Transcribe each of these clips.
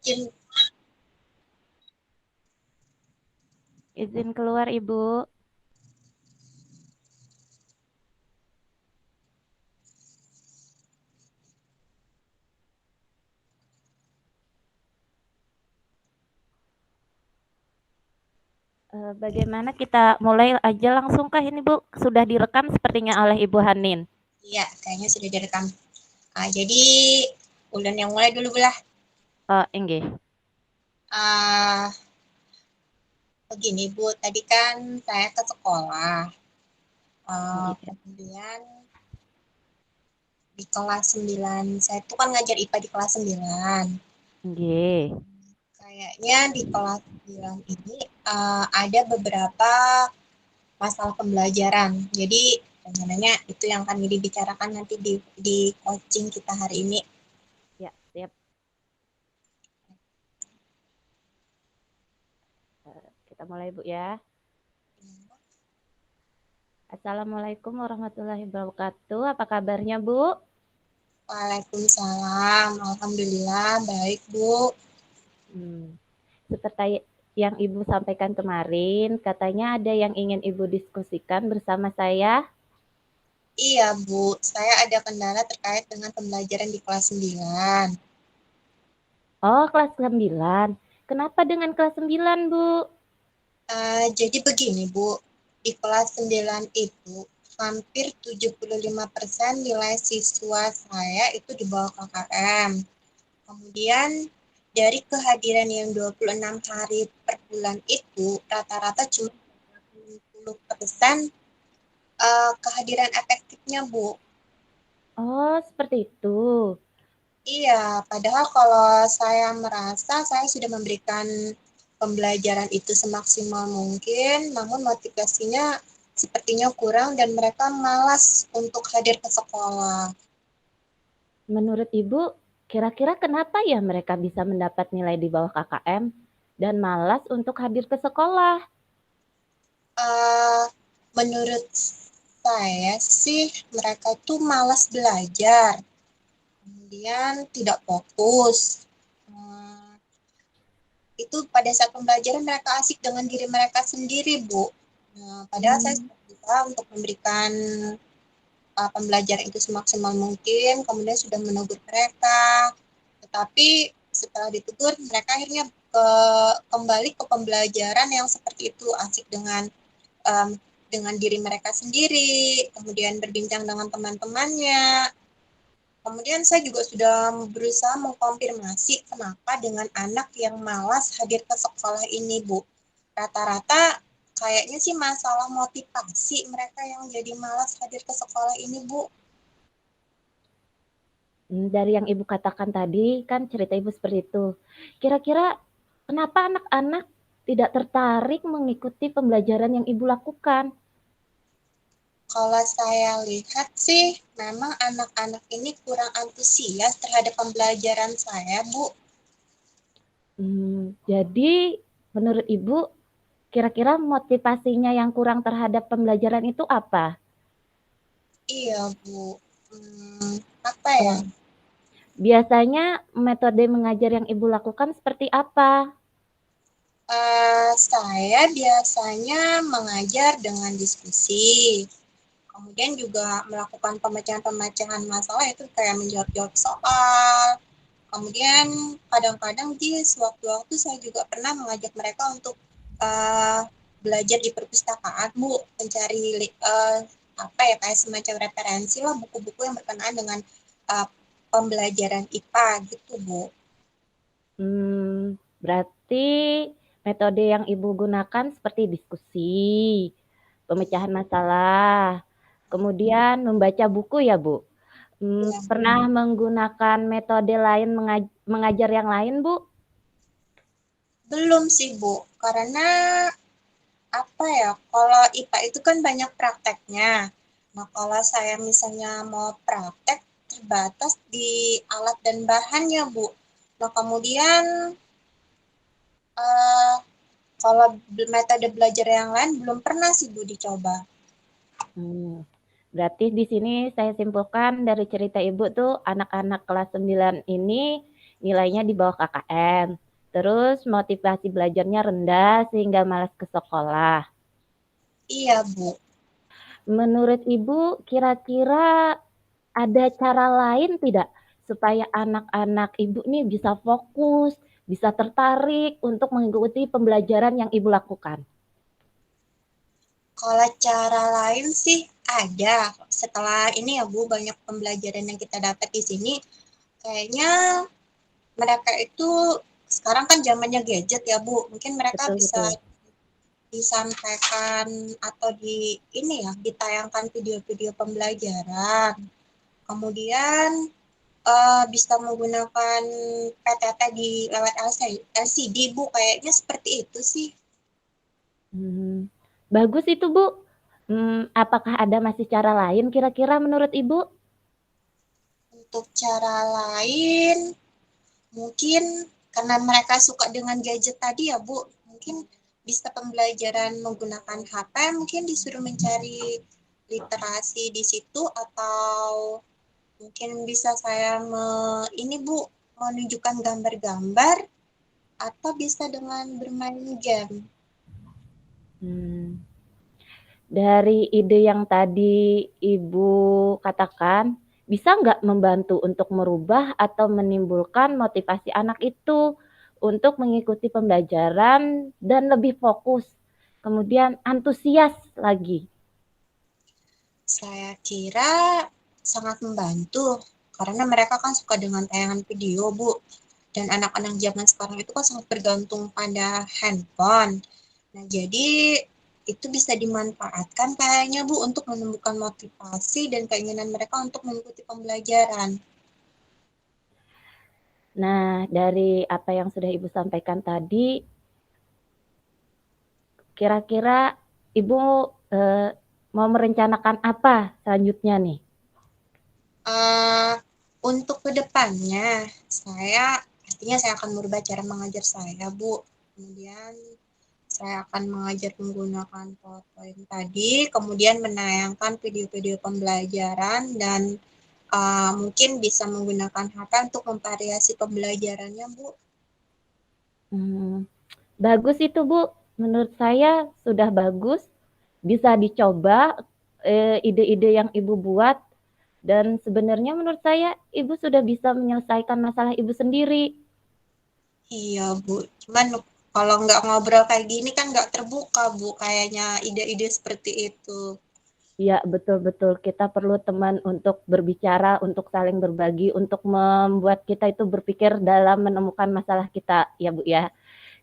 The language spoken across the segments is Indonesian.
Izin. Izin keluar, Ibu. Bagaimana kita mulai aja langsung kah ini, Bu? Sudah direkam sepertinya oleh Ibu Hanin. Iya, kayaknya sudah direkam. Jadi, Ulen yang mulai dulu belah. Enggih. Ah, Begini Bu, tadi kan saya ke sekolah. Enggih. Kemudian di kelas 9, saya tuh kan ngajar IPA di kelas 9. Enggih. Kayaknya di kelas 9 ini ada beberapa masalah pembelajaran. Jadi rencananya itu yang akan dibicarakan nanti di coaching kita hari ini. Ya, siap. Kita mulai, Bu ya. Assalamualaikum warahmatullahi wabarakatuh. Apa kabarnya, Bu? Waalaikumsalam. Alhamdulillah baik Bu. Hmm. Seperti yang Ibu sampaikan kemarin, katanya ada yang ingin Ibu diskusikan bersama saya. Iya Bu, saya ada kendala terkait dengan pembelajaran di kelas 9. Oh, kelas 9. Kenapa dengan kelas 9, Bu? Jadi begini Bu, di kelas 9 itu hampir 75% nilai siswa saya itu di bawah KKM. Kemudian dari kehadiran yang 26 hari per bulan itu rata-rata cuma 80% kehadiran efektifnya Bu. Oh, seperti itu. Iya, padahal kalau saya merasa saya sudah memberikan pembelajaran itu semaksimal mungkin, namun motivasinya sepertinya kurang dan mereka malas untuk hadir ke sekolah. Menurut Ibu, kira-kira kenapa ya mereka bisa mendapat nilai di bawah KKM dan malas untuk hadir ke sekolah? Uh, Menurut saya sih mereka itu malas belajar, kemudian tidak fokus. Hmm, itu pada saat pembelajaran mereka asik dengan diri mereka sendiri, Bu. Nah, padahal saya Hmm. berusaha untuk memberikan pembelajaran itu semaksimal mungkin, kemudian sudah menegur mereka, tetapi setelah ditegur mereka akhirnya kembali ke pembelajaran yang seperti itu, asik um, dengan diri mereka sendiri, kemudian berbincang dengan teman-temannya. Kemudian saya juga sudah berusaha mengkonfirmasi kenapa dengan anak yang malas hadir ke sekolah ini, Bu. Rata-rata kayaknya sih masalah motivasi mereka yang jadi malas hadir ke sekolah ini, Bu. Dari yang Ibu katakan tadi, kan cerita Ibu seperti itu. Kira-kira kenapa anak-anak tidak tertarik mengikuti pembelajaran yang Ibu lakukan? Kalau saya lihat sih, memang anak-anak ini kurang antusias terhadap pembelajaran saya, Bu. Jadi menurut Ibu, kira-kira motivasinya yang kurang terhadap pembelajaran itu apa? Iya, Bu. Apa ya? Eh, Biasanya metode mengajar yang Ibu lakukan seperti apa? Saya biasanya mengajar dengan diskusi. Kemudian juga melakukan pemecahan-pemecahan masalah itu kayak menjawab-jawab soal. Kemudian kadang-kadang di sewaktu-waktu saya juga pernah mengajak mereka untuk belajar di perpustakaan, Bu, mencari apa ya kayak semacam referensi lah buku-buku yang berkenaan dengan uh, pembelajaran IPA gitu, Bu. Berarti metode yang Ibu gunakan seperti diskusi, Iya, pemecahan masalah, kemudian membaca buku ya, Bu? iya. Pernah menggunakan metode lain mengajar yang lain, Bu? Belum sih, Bu, karena apa ya, kalau IPA itu kan banyak prakteknya. Nah, kalau saya misalnya mau praktek, terbatas di alat dan bahannya, Bu. Nah, kemudian eh, kalau metode belajar yang lain belum pernah sih, Bu, dicoba. Berarti di sini saya simpulkan dari cerita Ibu tuh anak-anak kelas 9 ini nilainya di bawah KKM. Terus motivasi belajarnya rendah sehingga malas ke sekolah. Iya, Bu. Menurut Ibu, kira-kira ada cara lain tidak supaya anak-anak Ibu nih bisa fokus, bisa tertarik untuk mengikuti pembelajaran yang Ibu lakukan? Kalau cara lain sih ada. Setelah ini ya Bu, banyak pembelajaran yang kita dapat di sini, kayaknya mereka itu sekarang kan zamannya gadget ya Bu. Mungkin mereka Betul bisa betul. disampaikan atau di ini ya, ditayangkan video-video pembelajaran. Kemudian bisa menggunakan PTT di lewat LCD Bu, kayaknya seperti itu sih. Bagus itu, Bu. Apakah ada masih cara lain kira-kira menurut Ibu? Untuk cara lain, mungkin karena mereka suka dengan gadget tadi ya Bu, mungkin bisa pembelajaran menggunakan HP, mungkin disuruh mencari literasi di situ, atau mungkin bisa saya ini Bu, menunjukkan gambar-gambar, atau bisa dengan bermain game. Hmm. Dari ide yang tadi Ibu katakan, bisa nggak membantu untuk merubah atau menimbulkan motivasi anak itu untuk mengikuti pembelajaran dan lebih fokus, kemudian antusias lagi? Saya kira sangat membantu, karena mereka kan suka dengan tayangan video, Bu. Dan anak-anak zaman sekarang itu kan sangat bergantung pada handphone. Nah, jadi itu bisa dimanfaatkan kayaknya, Bu, untuk menumbuhkan motivasi dan keinginan mereka untuk mengikuti pembelajaran. Nah, dari apa yang sudah Ibu sampaikan tadi, kira-kira Ibu mau merencanakan apa selanjutnya nih? Uh, untuk kedepannya, pastinya saya akan merubah cara mengajar saya, Bu. Kemudian saya akan mengajar menggunakan PowerPoint tadi, kemudian menayangkan video-video pembelajaran, dan mungkin bisa menggunakan HP untuk memvariasi pembelajarannya, Bu. Bagus itu, Bu. Menurut saya sudah bagus, bisa dicoba ide-ide yang Ibu buat, dan sebenarnya menurut saya Ibu sudah bisa menyelesaikan masalah Ibu sendiri. Iya, Bu. Cuman kalau nggak ngobrol kayak gini kan nggak terbuka, Bu, kayaknya ide-ide seperti itu. Ya, betul-betul. Kita perlu teman untuk berbicara, untuk saling berbagi, untuk membuat kita itu berpikir dalam menemukan masalah kita, ya Bu ya.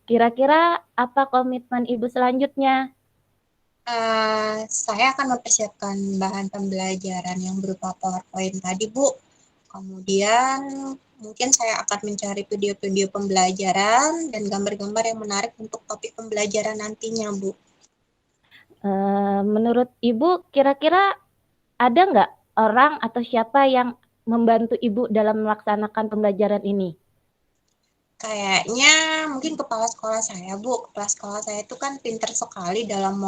Kira-kira apa komitmen Ibu selanjutnya? Saya akan mempersiapkan bahan pembelajaran yang berupa PowerPoint tadi, Bu. Kemudian mungkin saya akan mencari video-video pembelajaran dan gambar-gambar yang menarik untuk topik pembelajaran nantinya, Bu. Menurut Ibu, kira-kira ada nggak orang atau siapa yang membantu Ibu dalam melaksanakan pembelajaran ini? Kayaknya mungkin kepala sekolah saya, Bu. Kepala sekolah saya itu kan pinter sekali dalam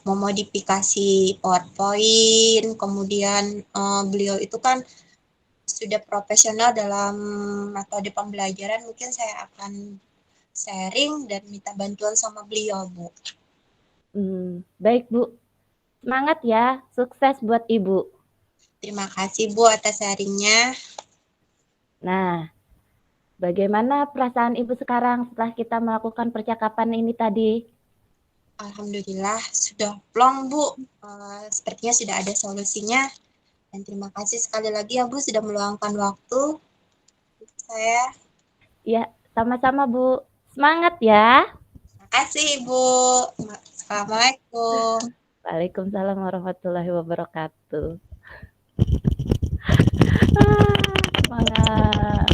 memodifikasi PowerPoint. Kemudian beliau itu kan sudah profesional dalam metode pembelajaran. Mungkin saya akan sharing dan minta bantuan sama beliau, Bu. Baik Bu, semangat ya, sukses buat Ibu. Terima kasih, Bu, atas sharingnya. Nah, bagaimana perasaan Ibu sekarang setelah kita melakukan percakapan ini tadi? Alhamdulillah sudah plong, Bu. Sepertinya sudah ada solusinya. Dan terima kasih sekali lagi ya, Bu, sudah meluangkan waktu saya. Ya, sama-sama Bu. Semangat ya. Terima kasih, Ibu. Assalamualaikum. Waalaikumsalam warahmatullahi wabarakatuh. Semangat.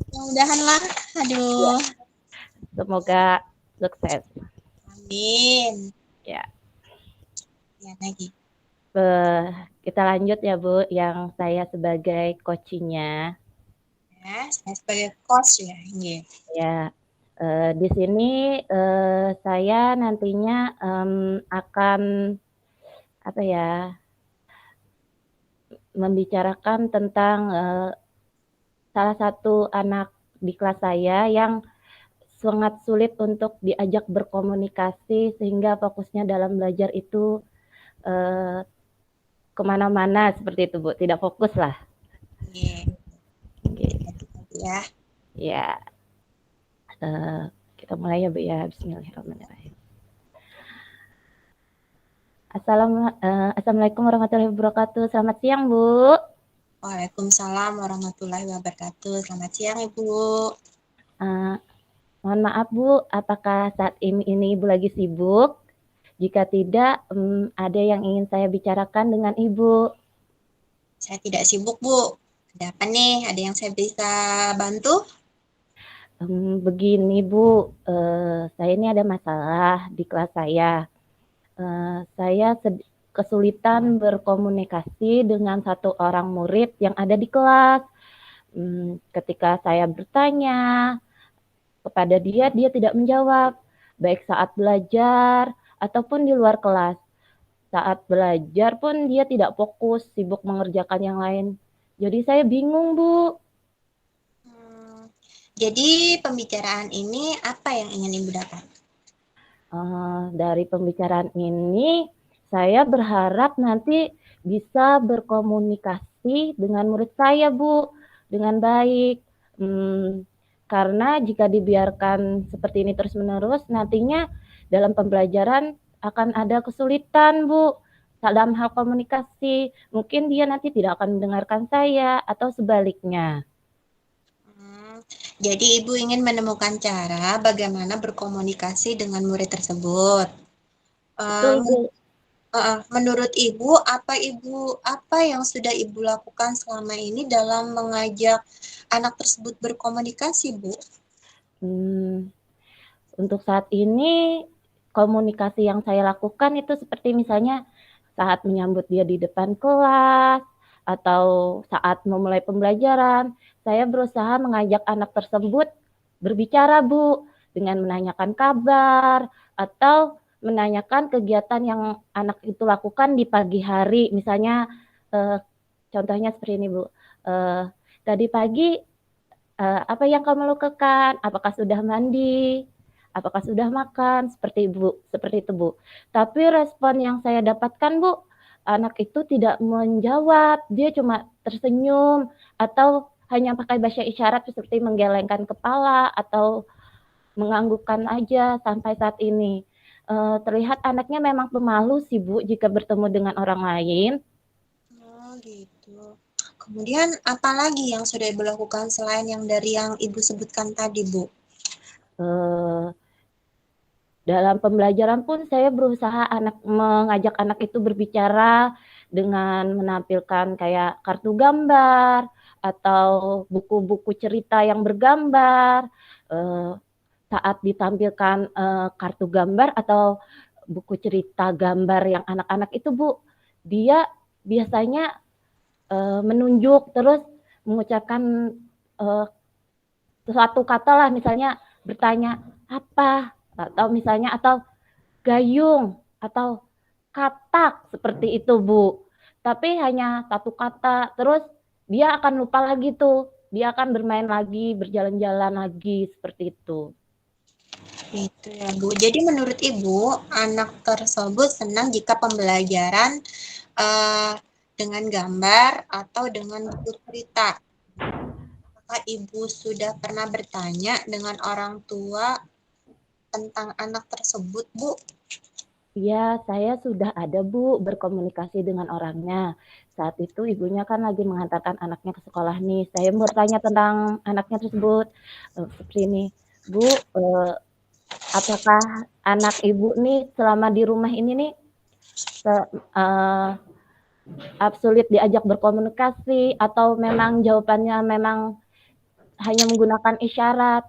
Mudah-mudahan lah. Ya, Aduh. semoga sukses. Amin. Ya. Ya, lagi. Kita lanjut ya Bu, yang saya sebagai coachingnya. Ya, saya sebagai coach ya. Iya. Ya, di sini saya nantinya akan apa ya, membicarakan tentang salah satu anak di kelas saya yang sangat sulit untuk diajak berkomunikasi sehingga fokusnya dalam belajar itu kemana-mana seperti itu Bu, tidak fokus lah. Iya, Gitu. ya. Ya, kita mulai ya Bu ya. Bismillahirrahmanirrahim. Assalamualaikum warahmatullahi wabarakatuh. Selamat siang Bu. Waalaikumsalam warahmatullahi wabarakatuh. Selamat siang Ibu. Mohon maaf Bu, apakah saat ini Ibu lagi sibuk? Jika tidak, ada yang ingin saya bicarakan dengan Ibu. Saya tidak sibuk Bu. Ada apa nih? Ada yang saya bisa bantu? Begini Bu, saya ini ada masalah di kelas saya. Saya kesulitan berkomunikasi dengan satu orang murid yang ada di kelas. Ketika saya bertanya kepada dia, dia tidak menjawab, baik saat belajar ataupun di luar kelas. Saat belajar pun dia tidak fokus, sibuk mengerjakan yang lain. Jadi saya bingung, Bu. Jadi pembicaraan ini apa yang ingin Ibu dapat? Dari pembicaraan ini, saya berharap nanti bisa berkomunikasi dengan murid saya, Bu, dengan baik. Karena jika dibiarkan seperti ini terus-menerus, nantinya dalam pembelajaran akan ada kesulitan, Bu, dalam hal komunikasi. Mungkin dia nanti tidak akan mendengarkan saya atau sebaliknya. Jadi Ibu ingin menemukan cara bagaimana berkomunikasi dengan murid tersebut. Betul, Bu. Menurut Ibu, apa yang sudah Ibu lakukan selama ini dalam mengajak anak tersebut berkomunikasi, Bu? Untuk saat ini komunikasi yang saya lakukan itu seperti misalnya saat menyambut dia di depan kelas atau saat memulai pembelajaran, saya berusaha mengajak anak tersebut berbicara, Bu, dengan menanyakan kabar atau menanyakan kegiatan yang anak itu lakukan di pagi hari. Misalnya contohnya seperti ini, Bu. Tadi pagi apa yang kamu lakukan? Apakah sudah mandi? Apakah sudah makan? Seperti itu, Bu. Tapi respon yang saya dapatkan, Bu, anak itu tidak menjawab. Dia cuma tersenyum atau hanya pakai bahasa isyarat seperti menggelengkan kepala atau menganggukkan aja sampai saat ini. Terlihat anaknya memang pemalu sih, Bu, jika bertemu dengan orang lain. Oh, gitu. Kemudian apa lagi yang sudah Ibu lakukan selain yang dari yang Ibu sebutkan tadi, Bu? Dalam pembelajaran pun saya berusaha mengajak anak itu berbicara dengan menampilkan kayak kartu gambar atau buku-buku cerita yang bergambar. Saat ditampilkan kartu gambar atau buku cerita gambar yang anak-anak itu, Bu, dia biasanya menunjuk terus mengucapkan suatu kata lah, misalnya bertanya apa, atau misalnya atau gayung atau katak seperti itu, Bu. Tapi hanya satu kata, terus dia akan lupa lagi tuh. Dia akan bermain lagi, berjalan-jalan lagi seperti itu. Itu ya, Bu. Jadi menurut Ibu, anak tersebut senang jika pembelajaran dengan gambar atau dengan buku cerita. Apakah Ibu sudah pernah bertanya dengan orang tua tentang anak tersebut, Bu? Ya, saya sudah ada, Bu, berkomunikasi dengan orangnya. Saat itu ibunya kan lagi mengantarkan anaknya ke sekolah nih. Saya bertanya tentang anaknya tersebut. Seperti ini, Bu, apakah anak Ibu nih selama di rumah ini nih sulit diajak berkomunikasi atau memang jawabannya memang hanya menggunakan isyarat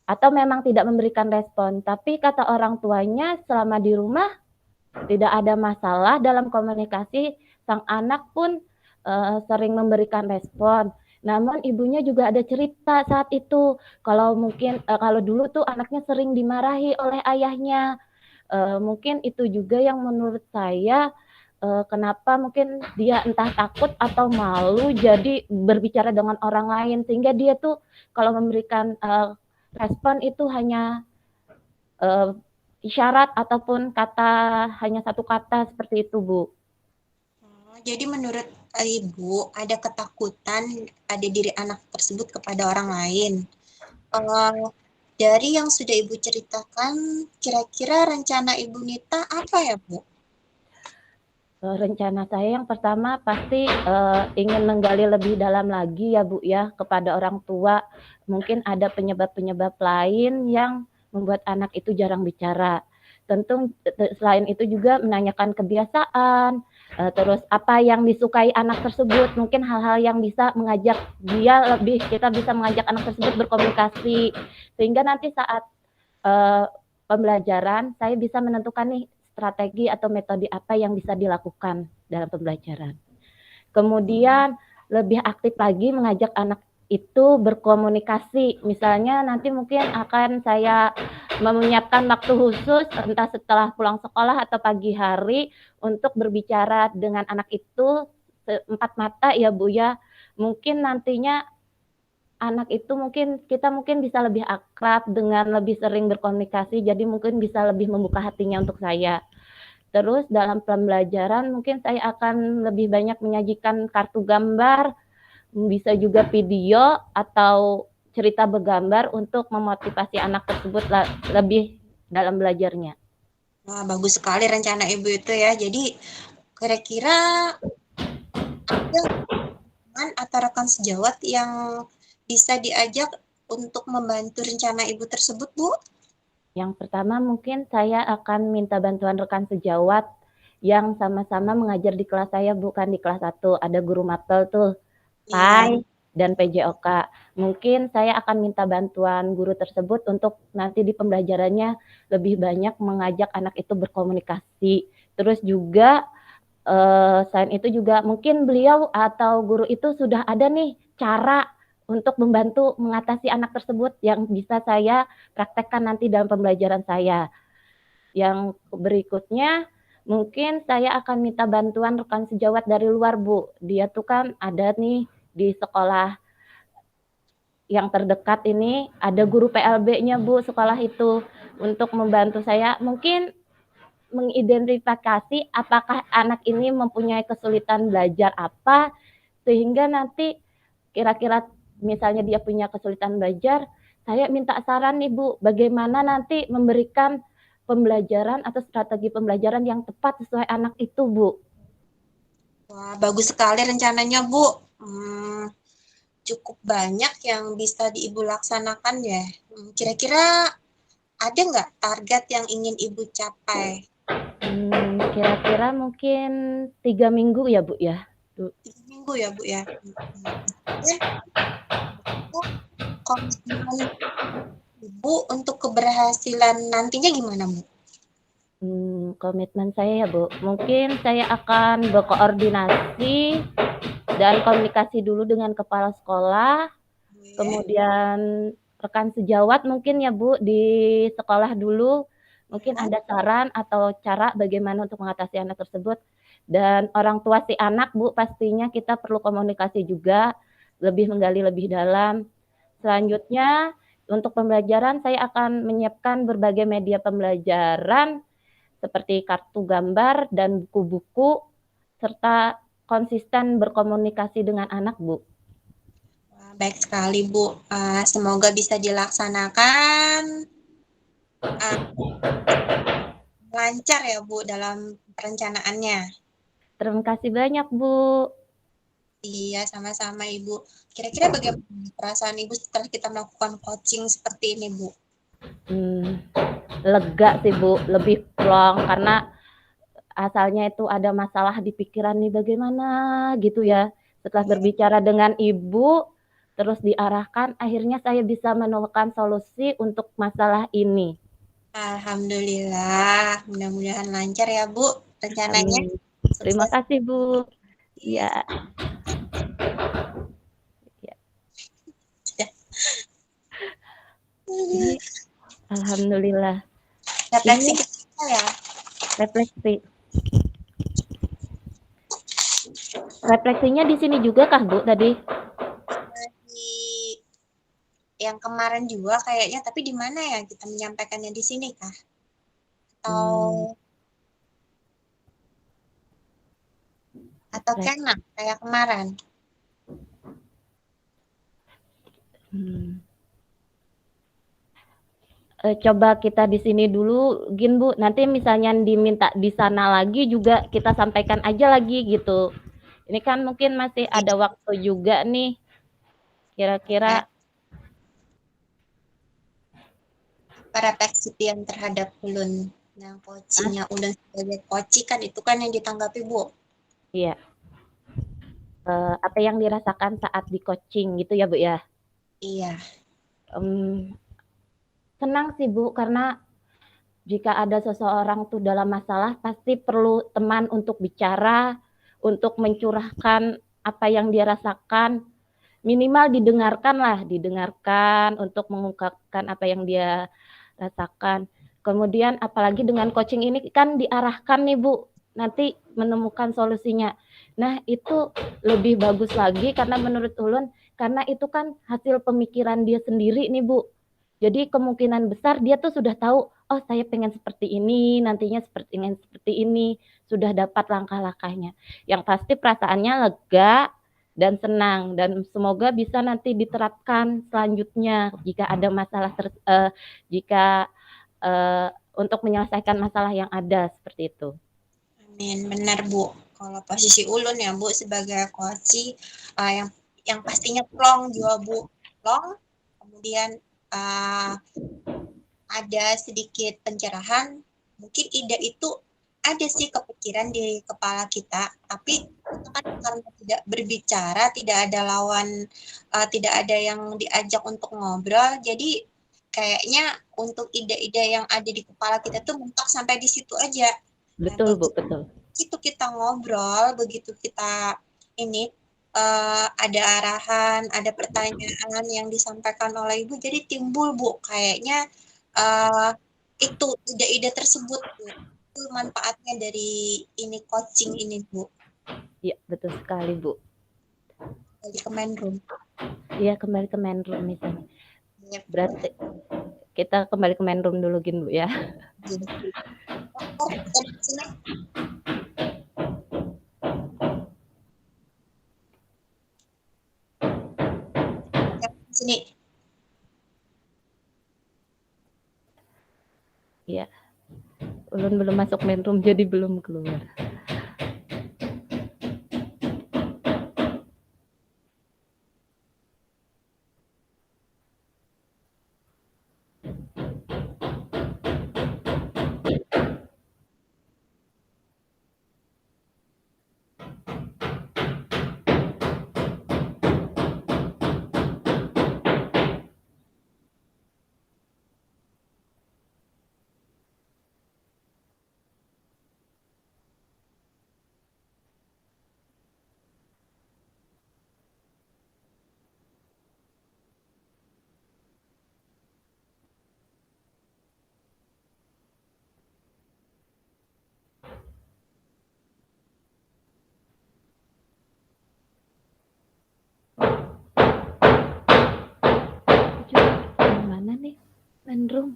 atau memang tidak memberikan respon. Tapi kata orang tuanya selama di rumah tidak ada masalah dalam komunikasi, sang anak pun sering memberikan respon. Namun ibunya juga ada cerita saat itu, kalau mungkin kalau dulu tuh anaknya sering dimarahi oleh ayahnya. Mungkin itu juga yang menurut saya kenapa mungkin dia entah takut atau malu jadi berbicara dengan orang lain, sehingga dia tuh kalau memberikan respon itu hanya isyarat ataupun hanya satu kata seperti itu, Bu. Jadi menurut Ibu ada ketakutan pada diri anak tersebut kepada orang lain. Dari yang sudah Ibu ceritakan, kira-kira rencana Ibu Nita apa ya, Bu? Rencana saya yang pertama pasti ingin menggali lebih dalam lagi ya Bu ya kepada orang tua. Mungkin ada penyebab-penyebab lain yang membuat anak itu jarang bicara. Tentu selain itu juga menanyakan kebiasaan, terus apa yang disukai anak tersebut, mungkin hal-hal yang bisa mengajak dia lebih, kita bisa mengajak anak tersebut berkomunikasi, sehingga nanti saat pembelajaran saya bisa menentukan nih strategi atau metode apa yang bisa dilakukan dalam pembelajaran. Kemudian lebih aktif lagi mengajak anak itu berkomunikasi. Misalnya nanti mungkin akan saya menyiapkan waktu khusus entah setelah pulang sekolah atau pagi hari untuk berbicara dengan anak itu empat mata ya Bu ya. Mungkin nantinya anak itu kita mungkin bisa lebih akrab dengan lebih sering berkomunikasi, jadi mungkin bisa lebih membuka hatinya untuk saya. Terus dalam pembelajaran mungkin saya akan lebih banyak menyajikan kartu gambar, bisa juga video atau cerita bergambar untuk memotivasi anak tersebut lebih dalam belajarnya. Wah, bagus sekali rencana Ibu itu ya. Jadi kira-kira ada teman atau rekan sejawat yang bisa diajak untuk membantu rencana Ibu tersebut, Bu? Yang pertama mungkin saya akan minta bantuan rekan sejawat yang sama-sama mengajar di kelas saya, bukan di kelas 1. Ada guru mapel tuh, Iya. PAI dan PJOK. Mungkin saya akan minta bantuan guru tersebut untuk nanti di pembelajarannya lebih banyak mengajak anak itu berkomunikasi. Terus juga selain itu juga mungkin beliau atau guru itu sudah ada nih cara untuk membantu mengatasi anak tersebut yang bisa saya praktekkan nanti dalam pembelajaran saya. Yang berikutnya mungkin saya akan minta bantuan rekan sejawat dari luar, Bu. Dia tuh kan ada nih di sekolah yang terdekat ini ada guru PLB-nya, Bu, sekolah itu untuk membantu saya. Mungkin mengidentifikasi apakah anak ini mempunyai kesulitan belajar apa, sehingga nanti kira-kira misalnya dia punya kesulitan belajar, saya minta saran nih Bu, bagaimana nanti memberikan pembelajaran atau strategi pembelajaran yang tepat sesuai anak itu Bu. Wah, bagus sekali rencananya, Bu. Cukup banyak yang bisa Ibu laksanakan ya. Kira-kira ada nggak target yang ingin Ibu capai? Kira-kira mungkin 3 minggu ya Bu ya. 3 minggu ya Bu ya. Komitmen Ibu untuk keberhasilan nantinya gimana Bu? Komitmen saya ya Bu, mungkin saya akan berkoordinasi dan komunikasi dulu dengan kepala sekolah, kemudian rekan sejawat mungkin ya Bu di sekolah dulu, mungkin ada saran atau cara bagaimana untuk mengatasi anak tersebut, dan orang tua si anak Bu pastinya kita perlu komunikasi juga, lebih menggali lebih dalam. Selanjutnya untuk pembelajaran saya akan menyiapkan berbagai media pembelajaran seperti kartu gambar dan buku-buku, serta konsisten berkomunikasi dengan anak, Bu. Baik sekali, Bu. Semoga bisa dilaksanakan lancar ya, Bu, dalam perencanaannya. Terima kasih banyak, Bu. Iya, sama-sama, Ibu. Kira-kira bagaimana perasaan Ibu setelah kita melakukan coaching seperti ini, Bu? Lega sih, Bu. Lebih plong karena asalnya itu ada masalah di pikiran nih bagaimana gitu ya. Setelah berbicara dengan Ibu, terus diarahkan, akhirnya saya bisa menemukan solusi untuk masalah ini. Alhamdulillah, mudah-mudahan lancar ya, Bu, rencananya. Amin. Terima kasih, Bu. Ya. Ini alhamdulillah. Refleksi Ini kita ya. refleksi. Refleksinya di sini juga kah, Bu, tadi? Di yang kemarin juga kayaknya, tapi di mana ya kita menyampaikannya di sini kah? Hmm, Atau kena kayak kemarin? hmm. Coba kita di sini dulu, gin Bu. Nanti misalnya diminta di sana lagi juga kita sampaikan aja lagi gitu. Ini kan mungkin masih ada waktu juga nih. Kira-kira Ya, refleksi yang terhadap ulun. Nah, coachingnya ulun sebagai coach kan itu kan yang ditanggapi Bu. iya, apa yang dirasakan saat di coaching gitu ya, Bu, ya? Iya, Mmm, Senang sih, Bu, karena jika ada seseorang tuh dalam masalah pasti perlu teman untuk bicara, untuk mencurahkan apa yang dia rasakan, minimal didengarkan lah, didengarkan untuk mengungkapkan apa yang dia rasakan. Kemudian apalagi dengan coaching ini kan diarahkan nih Bu, nanti menemukan solusinya. Nah itu lebih bagus lagi karena menurut ulun, karena itu kan hasil pemikiran dia sendiri nih Bu. Jadi kemungkinan besar dia tuh sudah tahu, oh saya pengen seperti ini, nantinya pengen seperti ini, sudah dapat langkah-langkahnya. Yang pasti perasaannya lega dan senang dan semoga bisa nanti diterapkan selanjutnya jika ada masalah jika untuk menyelesaikan masalah yang ada seperti itu. amin. Benar Bu. Kalau posisi ulun ya Bu sebagai coach yang pastinya plong juga Bu. Plong, kemudian uh, ada sedikit pencerahan. Mungkin ide itu ada sih kepikiran di kepala kita, tapi kita kan karena tidak berbicara, tidak ada lawan, tidak ada yang diajak untuk ngobrol, jadi kayaknya untuk ide-ide yang ada di kepala kita tuh mentok sampai di situ aja. Nah, Betul Bu, betul. begitu kita ngobrol, begitu kita ini ada arahan, ada pertanyaan yang disampaikan oleh Ibu, jadi timbul Bu, kayaknya uh, itu ide-ide tersebut Bu. Itu manfaatnya dari ini coaching ini Bu, Iya, betul sekali Bu. dari Kemenrum. Iya, kembali ke main room misalnya. Yep. Berarti kita kembali ke main room dulu gin Bu ya. Jadi, oh, sini. Ya, sini. Iya, ulun belum masuk main room jadi belum keluar. Mana nih main room?